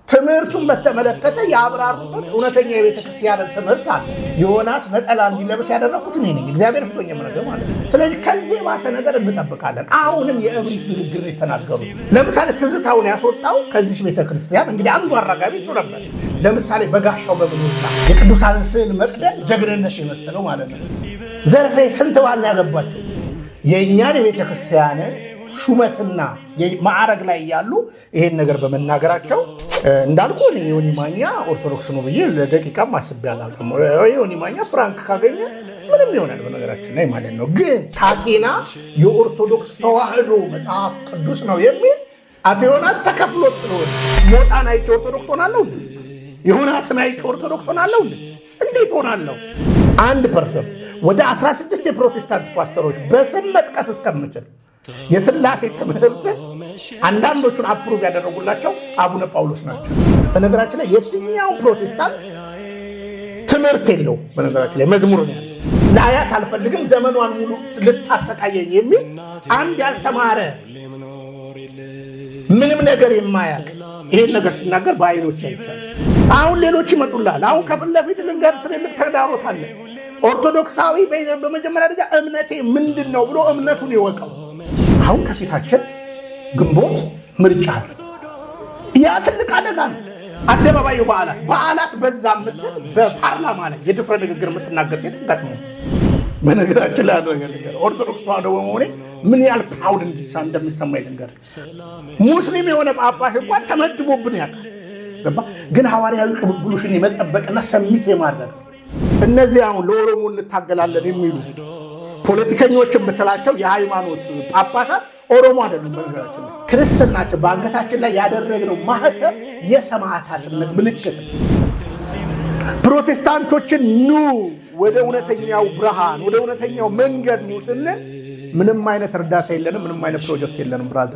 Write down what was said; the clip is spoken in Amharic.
ትምህርቱን በተመለከተ ያብራሩበት እውነተኛ የቤተ ክርስቲያን ትምህርት አለ። ዮናስ ነጠላ እንዲለብስ ያደረኩት እኔ ነኝ፣ እግዚአብሔር ፍቶኝ የምነገር ማለት ነው። ስለዚህ ከዚህ ባሰ ነገር እንጠብቃለን። አሁንም የእብሪት ንግግር የተናገሩት ለምሳሌ ትዝታውን ያስወጣው ከዚህ ቤተ ክርስቲያን እንግዲህ አንዱ አራጋቢ እሱ ነበር። ለምሳሌ በጋሻው በብሉታ የቅዱሳንን ስዕል መቅደል ጀግንነት የመሰለው ማለት ነው። ዘርፌ ስንት ባል ያገባቸው የእኛን የቤተ ክርስቲያን ሹመትና ማዕረግ ላይ ያሉ ይሄን ነገር በመናገራቸው እንዳልኩ ዮኒ ማኛ ኦርቶዶክስ ነው ብዬ ለደቂቃም አስቤ አላውቅም። ዮኒ ማኛ ፍራንክ ካገኘ ምንም ይሆናል በነገራችን ላይ ማለት ነው። ግን ካቴና የኦርቶዶክስ ተዋህዶ መጽሐፍ ቅዱስ ነው የሚል አቶ ዮናስ ተከፍሎት ስለሆነ ሞጣን አይቼ ኦርቶዶክስ ሆናለሁ እንዴ? ዮናስን አይቼ ኦርቶዶክስ ሆናለሁ እንዴ? እንዴት ሆናለሁ? 1% ወደ 16 የፕሮቴስታንት ፓስተሮች በስም መጥቀስ እስከምችል የሥላሴ ትምህርት አንዳንዶቹን አፕሩቭ ያደረጉላቸው አቡነ ጳውሎስ ናቸው። በነገራችን ላይ የትኛው ፕሮቴስታንት ትምህርት የለው። በነገራችን ላይ መዝሙር ነው ያለው። ለአያት አልፈልግም ዘመኗን ሙሉ ልታሰቃየኝ የሚል አንድ ያልተማረ ምንም ነገር የማያውቅ ይሄን ነገር ሲናገር በአይኖች አይቻል። አሁን ሌሎች ይመጡላል። አሁን ከፊት ለፊት ልንገር ትልልቅ ተግዳሮት አለ። ኦርቶዶክሳዊ በመጀመሪያ ደረጃ እምነቴ ምንድን ነው ብሎ እምነቱን ይወቀው። አሁን ከፊታችን ግንቦት ምርጫ አለ። ያ ትልቅ አደጋ ነው። አደባባዩ በዓላት በዛ ምትል በፓርላማ ላይ የድፍረት ንግግር የምትናገር ሴት ገጥሞ በነገራችን ላይ ያለው ነገር ኦርቶዶክስ ተዋህዶ በመሆኔ ምን ያህል ፕራውድ እንደሚሰማኝ ልንገር። ሙስሊም የሆነ ጳጳስ እንኳን ተመድቦብን ያውቃል። ግን ሐዋርያዊ ቅብብሉሽን የመጠበቅና ሰሚት የማድረግ እነዚህ አሁን ለኦሮሞ እንታገላለን የሚሉ ፖለቲከኞች የምትላቸው የሃይማኖት ጳጳሳት ኦሮሞ አይደሉም። በነገራችን ላይ ክርስትናችን በአንገታችን ላይ ያደረግነው ማህተም የሰማዕታትነት ምልክት ነው። ፕሮቴስታንቶችን ኑ ወደ እውነተኛው ብርሃን ወደ እውነተኛው መንገድ ኑ ስንል ምንም አይነት እርዳታ የለንም፣ ምንም አይነት ፕሮጀክት የለንም ብራዘር።